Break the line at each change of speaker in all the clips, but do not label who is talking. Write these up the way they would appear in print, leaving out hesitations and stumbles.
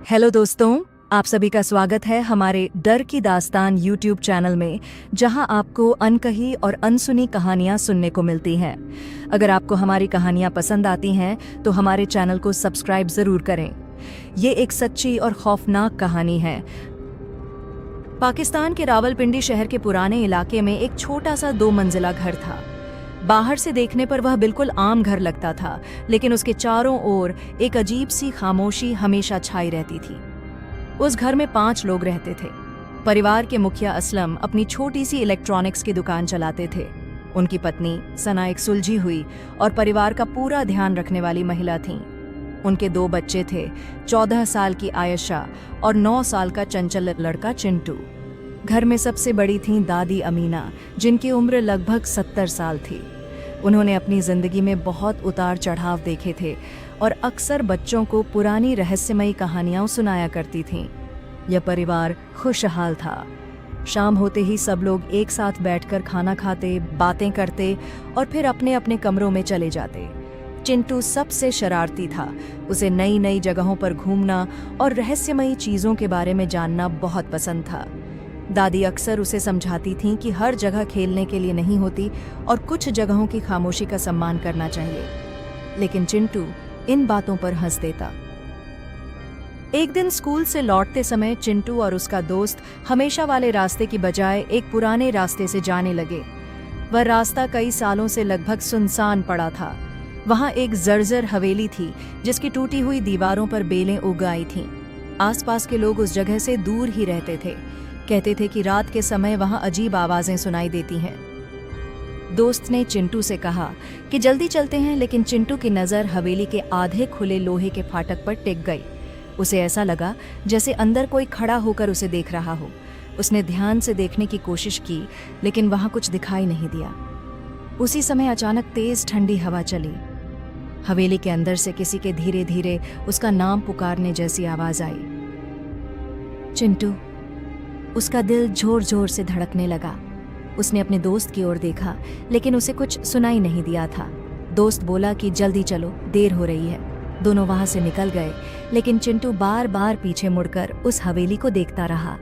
Hello दोस्तों, आप सभी का स्वागत है हमारे डर की दास्तान यूट्यूब चैनल में, जहां आपको अनकही और अनसुनी कहानियां सुनने को मिलती हैं। अगर आपको हमारी कहानियां पसंद आती हैं तो हमारे चैनल को सब्सक्राइब जरूर करें। ये एक सच्ची और खौफनाक कहानी है। पाकिस्तान के रावलपिंडी शहर के पुराने इलाके में एक छोटा सा 2 मंजिला घर था। बाहर से देखने पर वह बिल्कुल आम घर लगता था, लेकिन उसके चारों ओर एक अजीब सी खामोशी हमेशा छाई रहती थी। उस घर में 5 लोग रहते थे। परिवार के मुखिया असलम अपनी छोटी सी इलेक्ट्रॉनिक्स की दुकान चलाते थे। उनकी पत्नी सना एक सुलझी हुई और परिवार का पूरा ध्यान रखने वाली महिला थीं। उनके 2 बच्चे थे, 14 साल की आयशा और 9 साल का चंचल लड़का चिंटू। घर में सबसे बड़ी थीं दादी अमीना, जिनकी उम्र लगभग 70 साल थी। उन्होंने अपनी जिंदगी में बहुत उतार चढ़ाव देखे थे और अक्सर बच्चों को पुरानी रहस्यमयी कहानियां सुनाया करती थीं। यह परिवार खुशहाल था। शाम होते ही सब लोग एक साथ बैठकर खाना खाते, बातें करते और फिर अपने अपने कमरों में चले जाते। चिंटू सबसे शरारती था। उसे नई नई जगहों पर घूमना और रहस्यमयी चीजों के बारे में जानना बहुत पसंद था। दादी अक्सर उसे समझाती थीं कि हर जगह खेलने के लिए नहीं होती और कुछ जगहों की खामोशी का सम्मान करना चाहिए, लेकिन चिंटू इन बातों पर हंस देता। एक दिन स्कूल से लौटते समय चिंटू और उसका दोस्त हमेशा वाले रास्ते की बजाय एक पुराने रास्ते से जाने लगे। वह रास्ता कई सालों से लगभग सुनसान पड़ा था। वहां एक जर्जर हवेली थी, जिसकी टूटी हुई दीवारों पर बेलें उग आई थीं। आसपास के लोग उस जगह से दूर ही रहते थे। कहते थे कि रात के समय वहां अजीब आवाजें सुनाई देती हैं। दोस्त ने चिंटू से कहा कि जल्दी चलते हैं, लेकिन चिंटू की नज़र हवेली के आधे खुले लोहे के फाटक पर टिक गई। उसे ऐसा लगा जैसे अंदर कोई खड़ा होकर उसे देख रहा हो। उसने ध्यान से देखने की कोशिश की, लेकिन वहां कुछ दिखाई नहीं दिया। उसी समय अचानक तेज ठंडी हवा चली। हवेली के अंदर से किसी के धीरे धीरे उसका नाम पुकारने जैसी आवाज आई, चिंटू। उसका दिल जोर जोर से धड़कने लगा। उसने अपने दोस्त की ओर देखा, लेकिन उसे कुछ सुनाई नहीं दिया था। दोस्त बोला कि जल्दी चलो, देर हो रही है। दोनों वहां से निकल गए, लेकिन चिंटू बार बार पीछे मुड़कर उस हवेली को देखता रहा।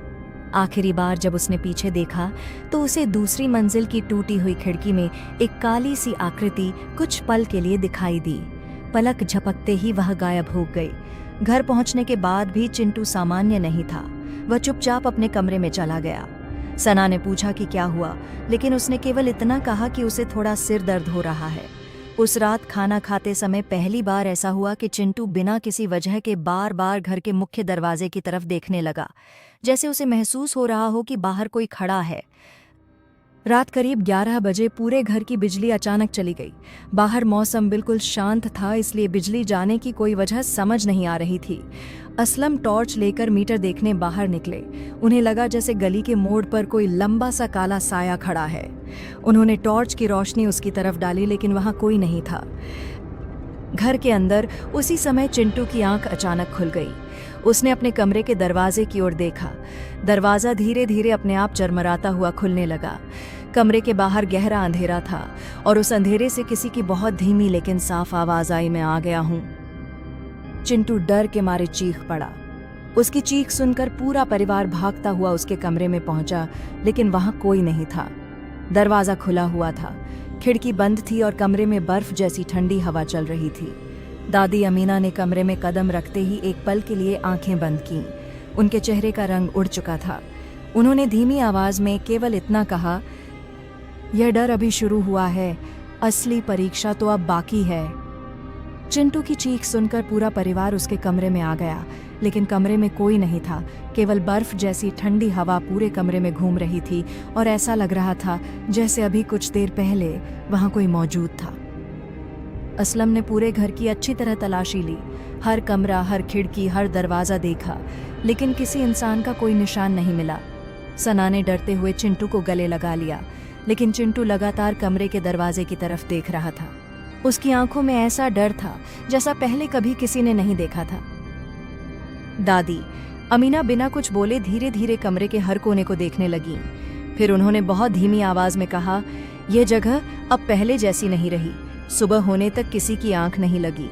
आखिरी बार जब उसने पीछे देखा तो उसे दूसरी मंजिल की टूटी हुई खिड़की में एक काली सी आकृति कुछ पल के लिए दिखाई दी। पलक झपकते ही वह गायब हो गई। घर पहुंचने के बाद भी चिंटू सामान्य नहीं था। वह चुपचाप अपने कमरे में चला गया। सना ने पूछा कि क्या हुआ, लेकिन उसने केवल इतना कहा कि उसे थोड़ा सिर दर्द हो रहा है। उस रात खाना खाते समय पहली बार ऐसा हुआ कि चिंटू बिना किसी वजह के बार बार घर के मुख्य दरवाजे की तरफ देखने लगा, जैसे उसे महसूस हो रहा हो कि बाहर कोई खड़ा है। रात करीब 11 बजे पूरे घर की बिजली अचानक चली गई। बाहर मौसम बिल्कुल शांत था, इसलिए बिजली जाने की कोई वजह समझ नहीं आ रही थी। असलम टॉर्च लेकर मीटर देखने बाहर निकले। उन्हें लगा जैसे गली के मोड़ पर कोई लंबा सा काला साया खड़ा है। उन्होंने टॉर्च की रोशनी उसकी तरफ डाली, लेकिन वहां कोई नहीं था। घर के अंदर उसी समय चिंटू की आंख अचानक खुल गई। उसने अपने कमरे के दरवाजे की ओर देखा। दरवाजा धीरे धीरे अपने आप चरमराता हुआ खुलने लगा। कमरे के बाहर गहरा अंधेरा था और उस अंधेरे से किसी की बहुत धीमी लेकिन साफ आवाज आई, मैं आ गया हूं। चिंटू डर के मारे चीख पड़ा। उसकी चीख सुनकर पूरा परिवार भागता हुआ उसके कमरे में पहुंचा, लेकिन वहां कोई नहीं था। दरवाजा खुला हुआ था, खिड़की बंद थी और कमरे में बर्फ जैसी ठंडी हवा चल रही थी। दादी अमीना ने कमरे में कदम रखते ही एक पल के लिए आंखें बंद कीं। उनके चेहरे का रंग उड़ चुका था। उन्होंने धीमी आवाज में केवल इतना कहा, यह डर अभी शुरू हुआ है, असली परीक्षा तो अब बाकी है। चिंटू की चीख सुनकर पूरा परिवार उसके कमरे में आ गया, लेकिन कमरे में कोई नहीं था। केवल बर्फ जैसी ठंडी हवा पूरे कमरे में घूम रही थी और ऐसा लग रहा था जैसे अभी कुछ देर पहले वहां कोई मौजूद था। असलम ने पूरे घर की अच्छी तरह तलाशी ली। हर कमरा, हर खिड़की, हर दरवाजा देखा, लेकिन किसी इंसान का कोई निशान नहीं मिला। सना ने डरते हुए चिंटू को गले लगा लिया, लेकिन चिंटू लगातार कमरे के दरवाजे की तरफ देख रहा था। उसकी आंखों में ऐसा डर था जैसा पहले कभी किसी ने नहीं देखा था। दादी अमीना बिना कुछ बोले धीरे धीरे कमरे के हर कोने को देखने लगी। फिर उन्होंने बहुत धीमी आवाज में कहा, यह जगह अब पहले जैसी नहीं रही। सुबह होने तक किसी की आंख नहीं लगी।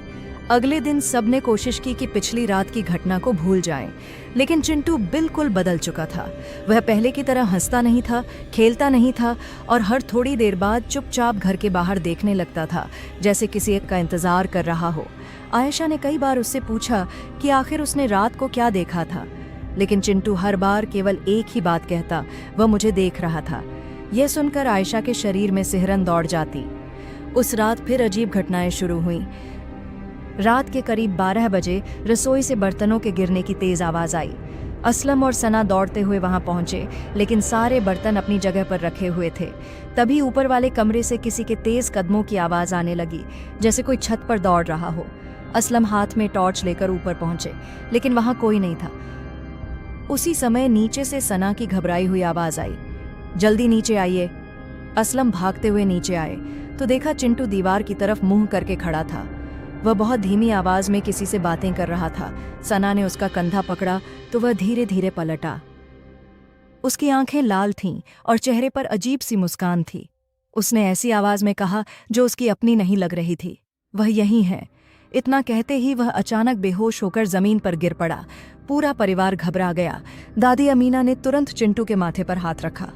अगले दिन सबने कोशिश की कि पिछली रात की घटना को भूल जाएं, लेकिन चिंटू बिल्कुल बदल चुका था। वह पहले की तरह हंसता नहीं था, खेलता नहीं था और हर थोड़ी देर बाद चुपचाप घर के बाहर देखने लगता था, जैसे किसी का इंतजार कर रहा हो। आयशा ने कई बार उससे पूछा कि आखिर उसने रात को क्या देखा था, लेकिन चिंटू हर बार केवल एक ही बात कहता, वह मुझे देख रहा था। यह सुनकर आयशा के शरीर में सिहरन दौड़ जाती। उस रात फिर अजीब घटनाएं शुरू हुईं। रात के करीब 12 बजे रसोई से बर्तनों के गिरने की तेज आवाज आई। असलम और सना दौड़ते हुए वहां पहुंचे, लेकिन सारे बर्तन अपनी जगह पर रखे हुए थे। तभी ऊपर वाले कमरे से किसी के तेज कदमों की आवाज आने लगी, जैसे कोई छत पर दौड़ रहा हो। असलम हाथ में टॉर्च लेकर ऊपर पहुंचे, लेकिन वहां कोई नहीं था। उसी समय नीचे से सना की घबराई हुई आवाज आई, जल्दी नीचे आइए। असलम भागते हुए नीचे आए तो देखा चिंटू दीवार की तरफ मुंह करके खड़ा था। वह बहुत धीमी आवाज में किसी से बातें कर रहा था। सना ने उसका कंधा पकड़ा तो वह धीरे धीरे पलटा। उसकी आंखें लाल थीं और चेहरे पर अजीब सी मुस्कान थी। उसने ऐसी आवाज में कहा जो उसकी अपनी नहीं लग रही थी, वह यही है। इतना कहते ही वह अचानक बेहोश होकर जमीन पर गिर पड़ा। पूरा परिवार घबरा गया। दादी अमीना ने तुरंत चिंटू के माथे पर हाथ रखा।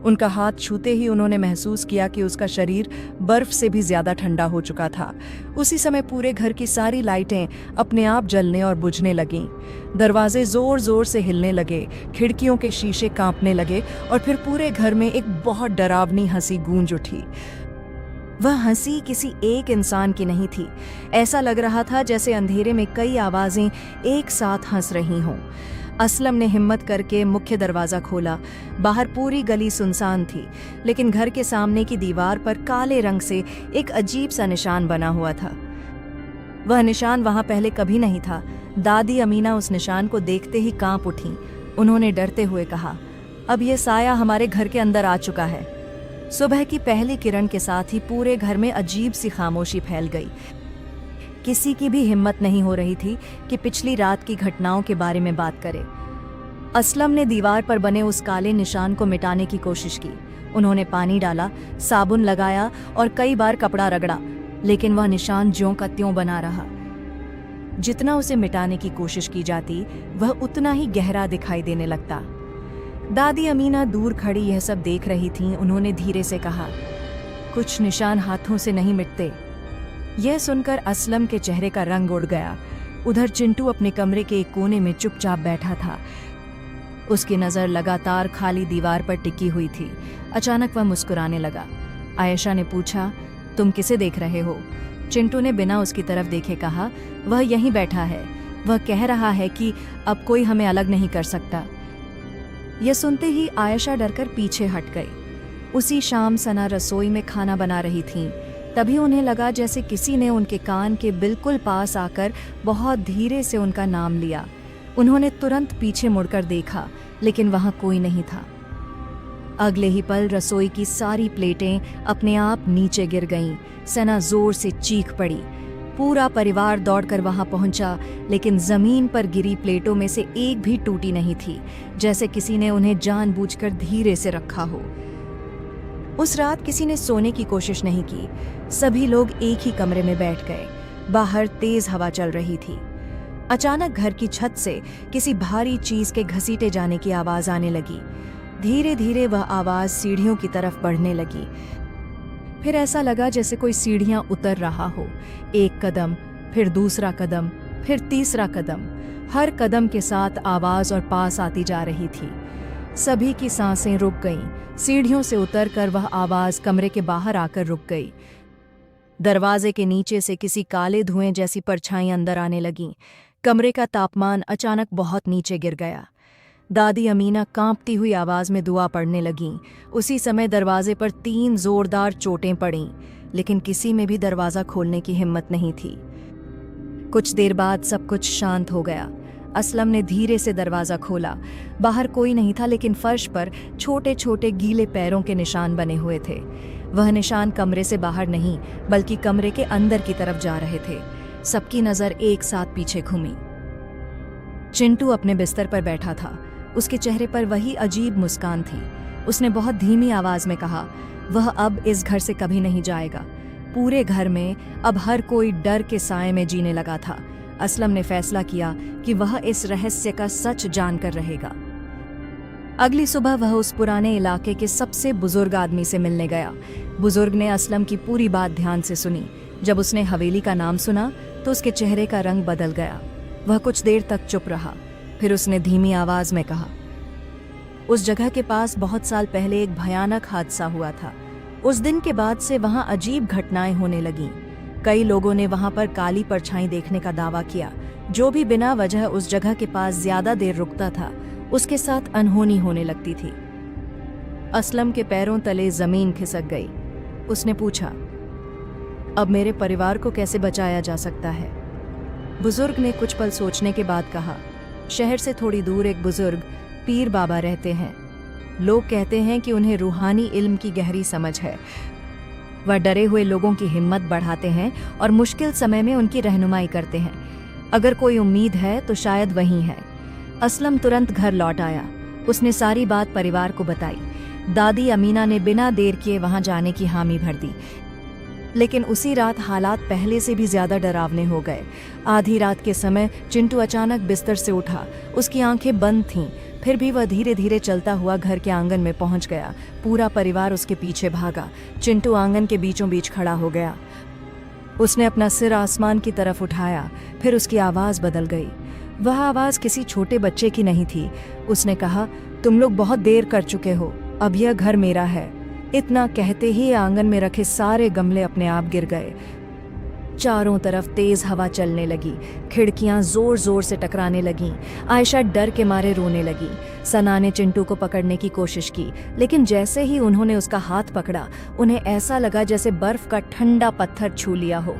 उनका हाथ छूते ही उन्होंने महसूस किया कि उसका शरीर बर्फ से भी ज्यादा ठंडा हो चुका था। उसी समय पूरे घर की सारी लाइटें अपने आप जलने और बुझने लगीं। दरवाजे जोर जोर से हिलने लगे, खिड़कियों के शीशे कांपने लगे और फिर पूरे घर में एक बहुत डरावनी हंसी गूंज उठी। वह हंसी किसी एक इंसान की नहीं थी। ऐसा लग रहा था जैसे अंधेरे में कई आवाजें एक साथ हंस रही हों। असलम ने हिम्मत करके मुख्य दरवाजा खोला। बाहर पूरी गली सुनसान थी, लेकिन घर के सामने की दीवार पर काले रंग से एक अजीब सा निशान बना हुआ था। वह निशान वहां पहले कभी नहीं था। दादी अमीना उस निशान को देखते ही कांप उठी। उन्होंने डरते हुए कहा, अब यह साया हमारे घर के अंदर आ चुका है। सुबह की पहली किरण के साथ ही पूरे घर में अजीब सी खामोशी फैल गई। किसी की भी हिम्मत नहीं हो रही थी कि पिछली रात की घटनाओं के बारे में बात करे। असलम ने दीवार पर बने उस काले निशान को मिटाने की कोशिश की। उन्होंने पानी डाला, साबुन लगाया और कई बार कपड़ा रगड़ा, लेकिन वह निशान ज्यों का त्यों बना रहा। जितना उसे मिटाने की कोशिश की जाती, वह उतना ही गहरा दिखाई देने लगता। दादी अमीना दूर खड़ी यह सब देख रही थीं। उन्होंने धीरे से कहा, कुछ निशान हाथों से नहीं मिटते। यह सुनकर असलम के चेहरे का रंग उड़ गया। उधर चिंटू अपने कमरे के एक कोने में चुपचाप बैठा था। उसकी नज़र लगातार खाली दीवार पर टिकी हुई थी। अचानक वह मुस्कुराने लगा। आयशा ने पूछा, तुम किसे देख रहे हो? चिंटू ने बिना उसकी तरफ देखे कहा, वह यहीं बैठा है। वह कह रहा है कि अब कोई हमें अलग नहीं कर सकता। यह सुनते ही आयशा डरकर पीछे हट गई। उसी शाम सना रसोई में खाना बना रही थीं। तभी उन्हें लगा जैसे किसी ने उनके कान के बिल्कुल पास आकर बहुत धीरे से उनका नाम लिया। उन्होंने तुरंत पीछे मुड़कर देखा, लेकिन वहां कोई नहीं था। अगले ही पल रसोई की सारी प्लेटें अपने आप नीचे गिर गईं। सना जोर से चीख पड़ी। पूरा परिवार दौड़कर वहां पहुंचा, लेकिन जमीन पर गिरी प्लेटों में से एक भी टूटी नहीं थी, जैसे किसी ने उन्हें जानबूझकर धीरे से रखा हो। उस रात किसी ने सोने की कोशिश नहीं की। सभी लोग एक ही कमरे में बैठ गए। बाहर तेज हवा चल रही थी। अचानक घर की छत से किसी भारी चीज के घसीटे जाने की आवाज आने लगी। धीरे धीरे वह आवाज सीढ़ियों की तरफ बढ़ने लगी। फिर ऐसा लगा जैसे कोई सीढ़ियां उतर रहा हो। एक कदम, फिर दूसरा कदम, फिर तीसरा कदम। हर कदम के साथ आवाज और पास आती जा रही थी। सभी की सांसें रुक गईं। सीढ़ियों से उतरकर वह आवाज कमरे के बाहर आकर रुक गई। दरवाजे के नीचे से किसी काले धुएं जैसी परछाई अंदर आने लगीं। कमरे का तापमान अचानक बहुत नीचे गिर गया। दादी अमीना कांपती हुई आवाज में दुआ पढ़ने लगीं। उसी समय दरवाजे पर 3 जोरदार चोटें पड़ीं, लेकिन किसी में भी दरवाजा खोलने की हिम्मत नहीं थी। कुछ देर बाद सब कुछ शांत हो गया। असलम ने धीरे से दरवाजा खोला। बाहर कोई नहीं था, लेकिन फर्श पर छोटे छोटे गीले पैरों के निशान बने हुए थे। वह निशान कमरे से बाहर नहीं, बल्कि कमरे के अंदर की तरफ जा रहे थे। सबकी नजर एक साथ पीछे घूमी। चिंटू अपने बिस्तर पर बैठा था। उसके चेहरे पर वही अजीब मुस्कान थी। उसने बहुत धीमी आवाज में कहा, वह अब इस घर से कभी नहीं जाएगा। पूरे घर में अब हर कोई डर के साए में जीने लगा था। असलम ने फैसला किया कि वह इस रहस्य का सच जानकर रहेगा। अगली सुबह वह उस पुराने इलाके के सबसे बुजुर्ग आदमी से मिलने गया। बुजुर्ग ने असलम की पूरी बात ध्यान से सुनी। जब उसने हवेली का नाम सुना तो उसके चेहरे का रंग बदल गया। वह कुछ देर तक चुप रहा, फिर उसने धीमी आवाज में कहा, उस जगह के पास बहुत साल पहले एक भयानक हादसा हुआ था। उस दिन के बाद से वहां अजीब घटनाएं होने लगीं। कई लोगों ने वहां पर काली परछाई देखने का दावा किया। जो भी बिना वजह उस जगह के पास ज्यादा देर रुकता था, उसके साथ अनहोनी होने लगती थी। असलम के पैरों तले जमीन खिसक गई। उसने पूछा, अब मेरे परिवार को कैसे बचाया जा सकता है? बुजुर्ग ने कुछ पल सोचने के बाद कहा, शहर से थोड़ी दूर एक बुजुर्ग पीर बाबा रहते हैं। लोग कहते हैं कि उन्हें रूहानी इल्म की गहरी समझ है। वह डरे हुए लोगों की हिम्मत बढ़ाते हैं और मुश्किल समय में उनकी रहनुमाई करते हैं। अगर कोई उम्मीद है तो शायद वही है। असलम तुरंत घर लौट आया। उसने सारी बात परिवार को बताई। दादी अमीना ने बिना देर किए वहां जाने की हामी भर दी। लेकिन उसी रात हालात पहले से भी ज्यादा डरावने हो गए। आधी रात के समय चिंटू अचानक बिस्तर से उठा। उसकी आंखें बंद थीं, फिर भी वह धीरे धीरे चलता हुआ घर के आंगन में पहुंच गया। पूरा परिवार उसके पीछे भागा। चिंटू आंगन के बीचों बीच खड़ा हो गया। उसने अपना सिर आसमान की तरफ उठाया, फिर उसकी आवाज बदल गई। वह आवाज किसी छोटे बच्चे की नहीं थी। उसने कहा, तुम लोग बहुत देर कर चुके हो, अब यह घर मेरा है। इतना कहते ही आंगन में रखे सारे गमले अपने आप गिर गए। चारों तरफ तेज हवा चलने लगी। खिड़कियां जोर जोर से टकराने लगीं। आयशा डर के मारे रोने लगी। सना ने चिंटू को पकड़ने की कोशिश की, लेकिन जैसे ही उन्होंने उसका हाथ पकड़ा, उन्हें ऐसा लगा जैसे बर्फ का ठंडा पत्थर छू लिया हो।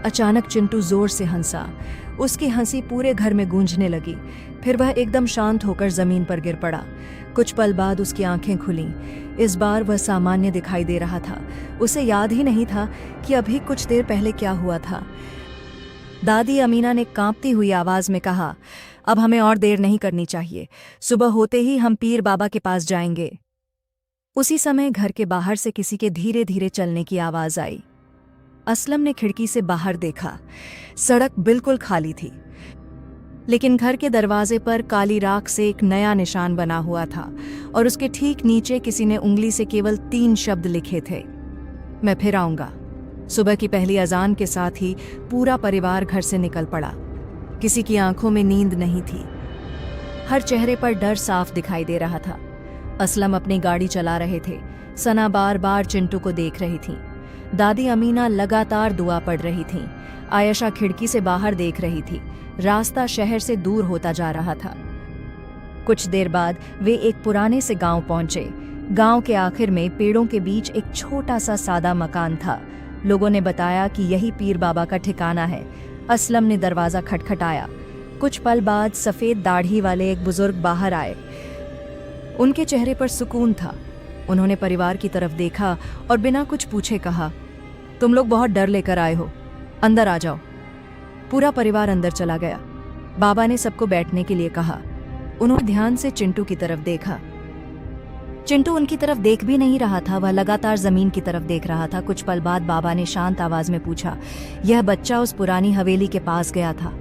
अचानक चिंटू जोर से हंसा। उसकी हंसी पूरे घर में गूंजने लगी। फिर वह एकदम शांत होकर जमीन पर गिर पड़ा। कुछ पल बाद उसकी आंखें खुलीं। इस बार वह सामान्य दिखाई दे रहा था। उसे याद ही नहीं था कि अभी कुछ देर पहले क्या हुआ था। दादी अमीना ने कांपती हुई आवाज में कहा, अब हमें और देर नहीं करनी चाहिए। सुबह होते ही हम पीर बाबा के पास जाएंगे। उसी समय घर के बाहर से किसी के धीरे धीरे चलने की आवाज आई। असलम ने खिड़की से बाहर देखा। सड़क बिल्कुल खाली थी, लेकिन घर के दरवाजे पर काली राख से एक नया निशान बना हुआ था और उसके ठीक नीचे किसी ने उंगली से केवल 3 शब्द लिखे थे, मैं फिर आऊंगा। सुबह की पहली अजान के साथ ही पूरा परिवार घर से निकल पड़ा। किसी की आंखों में नींद नहीं थी। हर चेहरे पर डर साफ दिखाई दे रहा था। असलम अपनी गाड़ी चला रहे थे। सना बार बार चिंटू को देख रही थी। दादी अमीना लगातार दुआ पढ़ रही थीं। आयशा खिड़की से बाहर देख रही थी। रास्ता शहर से दूर होता जा रहा था। कुछ देर बाद वे एक पुराने से गांव पहुंचे। गांव के आखिर में पेड़ों के बीच एक छोटा सा सादा मकान था। लोगों ने बताया कि यही पीर बाबा का ठिकाना है। असलम ने दरवाजा खटखटाया। कुछ पल बाद सफेद दाढ़ी वाले एक बुजुर्ग बाहर आए। उनके चेहरे पर सुकून था। उन्होंने परिवार की तरफ देखा और बिना कुछ पूछे कहा, तुम लोग बहुत डर लेकर आए हो, अंदर आ जाओ। पूरा परिवार अंदर चला गया। बाबा ने सबको बैठने के लिए कहा। उन्होंने ध्यान से चिंटू की तरफ देखा। चिंटू उनकी तरफ देख भी नहीं रहा था, वह लगातार जमीन की तरफ देख रहा था। कुछ पल बाद बाबा ने शांत आवाज में पूछा, यह बच्चा उस पुरानी हवेली के पास गया था?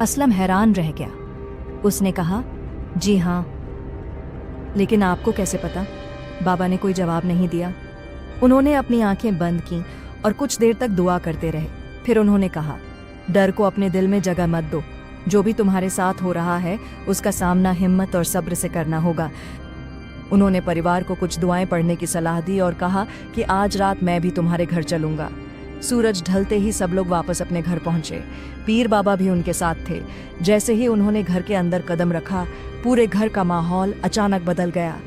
असलम हैरान रह गया। उसने कहा, जी हाँ। लेकिन आपको कैसे पता? बाबा ने कोई जवाब नहीं दिया। उन्होंने अपनी आंखें बंद की और कुछ देर तक दुआ करते रहे। फिर उन्होंने कहा, डर को अपने दिल में जगह मत दो। जो भी तुम्हारे साथ हो रहा है उसका सामना हिम्मत और सब्र से करना होगा। उन्होंने परिवार को कुछ दुआएं पढ़ने की सलाह दी और कहा कि आज रात मैं भी तुम्हारे घर चलूंगा। सूरज ढलते ही सब लोग वापस अपने घर पहुंचे। पीर बाबा भी उनके साथ थे। जैसे ही उन्होंने घर के अंदर कदम रखा, पूरे घर का माहौल अचानक बदल गया।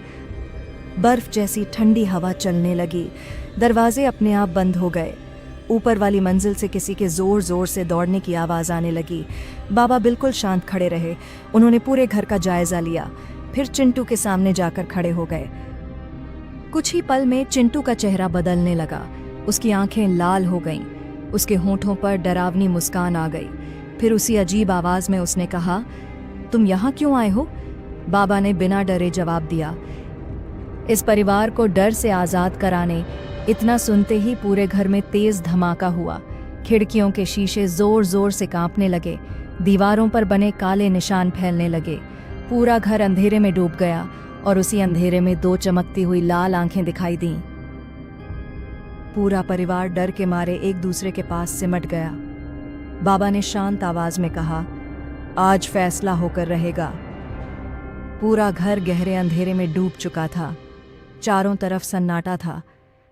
बर्फ जैसी ठंडी हवा चलने लगी। दरवाजे अपने आप बंद हो गए। ऊपर वाली मंजिल से किसी के जोर जोर से दौड़ने की आवाज आने लगी। बाबा बिल्कुल शांत खड़े रहे। उन्होंने पूरे घर का जायजा लिया, फिर चिंटू के सामने जाकर खड़े हो गए। कुछ ही पल में चिंटू का चेहरा बदलने लगा। उसकी आंखें लाल हो गईं। उसके होठों पर डरावनी मुस्कान आ गई। फिर उसी अजीब आवाज में उसने कहा, तुम यहाँ क्यों आए हो? बाबा ने बिना डरे जवाब दिया, इस परिवार को डर से आजाद कराने इतना सुनते ही पूरे घर में तेज धमाका हुआ। खिड़कियों के शीशे जोर जोर से कांपने लगे, दीवारों पर बने काले निशान फैलने लगे। पूरा घर अंधेरे में डूब गया और उसी अंधेरे में दो चमकती हुई लाल आंखें दिखाई दीं। पूरा परिवार डर के मारे एक दूसरे के पास सिमट गया। बाबा ने शांत आवाज में कहा, आज फैसला होकर रहेगा। पूरा घर गहरे अंधेरे में डूब चुका था। चारों तरफ सन्नाटा था,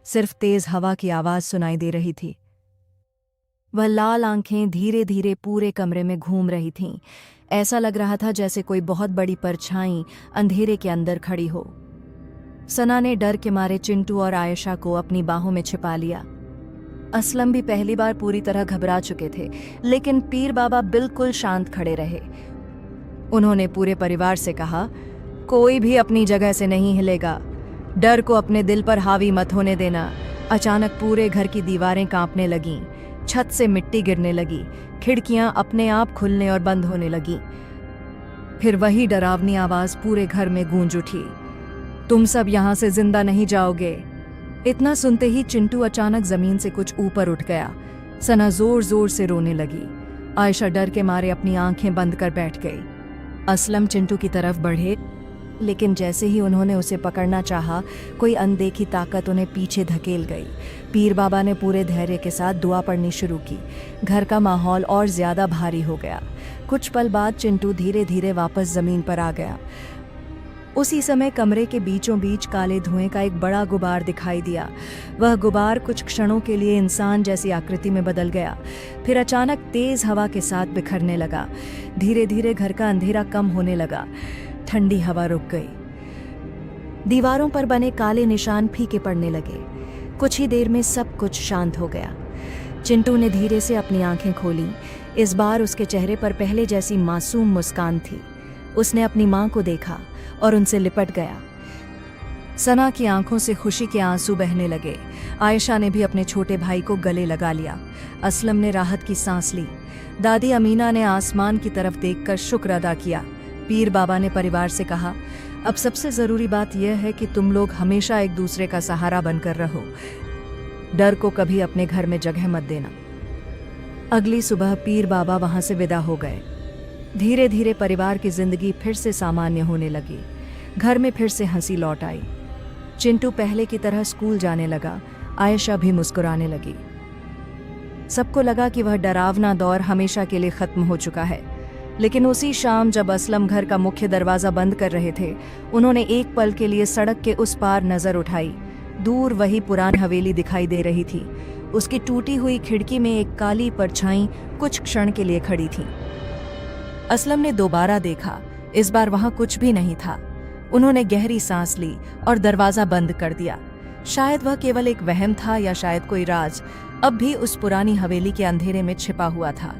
सिर्फ तेज हवा की आवाज सुनाई दे रही थी। वह लाल आंखें धीरे धीरे पूरे कमरे में घूम रही थीं। ऐसा लग रहा था जैसे कोई बहुत बड़ी परछाई अंधेरे के अंदर खड़ी हो। सना ने डर के मारे चिंटू और आयशा को अपनी बाहों में छिपा लिया। असलम भी पहली बार पूरी तरह घबरा चुके थे, लेकिन पीर बाबा बिल्कुल शांत खड़े रहे। उन्होंने पूरे परिवार से कहा, कोई भी अपनी जगह से नहीं हिलेगा, डर को अपने दिल पर हावी मत होने देना। अचानक पूरे घर की दीवारें कांपने लगीं, छत से मिट्टी गिरने लगी, खिड़कियां अपने आप खुलने और बंद होने लगीं। फिर वही डरावनी आवाज पूरे घर में गूंज उठी, तुम सब यहां से जिंदा नहीं जाओगे। इतना सुनते ही चिंटू अचानक जमीन से कुछ ऊपर उठ गया। सना जोर जोर से रोने लगी। आयशा डर के मारे अपनी आंखें बंद कर बैठ गई। असलम चिंटू की तरफ बढ़े, लेकिन जैसे ही उन्होंने उसे पकड़ना चाहा, कोई अनदेखी ताकत उन्हें पीछे धकेल गई। पीर बाबा ने पूरे धैर्य के साथ दुआ पढ़नी शुरू की। घर का माहौल और ज्यादा भारी हो गया। कुछ पल बाद चिंटू धीरे धीरे वापस जमीन पर आ गया। उसी समय कमरे के बीचों बीच काले धुएं का एक बड़ा गुबार दिखाई दिया। वह गुबार कुछ क्षणों के लिए इंसान जैसी आकृति में बदल गया, फिर अचानक तेज हवा के साथ बिखरने लगा। धीरे धीरे घर का अंधेरा कम होने लगा। ठंडी हवा रुक गई। दीवारों पर बने काले निशान फीके पड़ने लगे। कुछ ही देर में सब कुछ शांत हो गया। चिंटू ने धीरे से अपनी आंखें खोली। इस बार उसके चेहरे पर पहले जैसी मासूम मुस्कान थी। उसने अपनी मां को देखा और उनसे लिपट गया। सना की आंखों से खुशी के आंसू बहने लगे। आयशा ने भी अपने छोटे भाई को गले लगा लिया। असलम ने राहत की सांस ली। दादी अमीना ने आसमान की तरफ देखकर शुक्र अदा किया। पीर बाबा ने परिवार से कहा, अब सबसे जरूरी बात यह है कि तुम लोग हमेशा एक दूसरे का सहारा बनकर रहो। डर को कभी अपने घर में जगह मत देना। अगली सुबह पीर बाबा वहां से विदा हो गए। धीरे धीरे परिवार की जिंदगी फिर से सामान्य होने लगी। घर में फिर से हंसी लौट आई। चिंटू पहले की तरह स्कूल जाने लगा। आयशा भी मुस्कुराने लगी। सबको लगा कि वह डरावना दौर हमेशा के लिए खत्म हो चुका है। लेकिन उसी शाम जब असलम घर का मुख्य दरवाजा बंद कर रहे थे, उन्होंने एक पल के लिए सड़क के उस पार नजर उठाई। दूर वही पुरानी हवेली दिखाई दे रही थी। उसकी टूटी हुई खिड़की में एक काली परछाई कुछ क्षण के लिए खड़ी थी। असलम ने दोबारा देखा। इस बार वहां कुछ भी नहीं था। उन्होंने गहरी सांस ली और दरवाजा बंद कर दिया। शायद वह केवल एक वहम था या शायद कोई राज अब भी उस पुरानी हवेली के अंधेरे में छिपा हुआ था।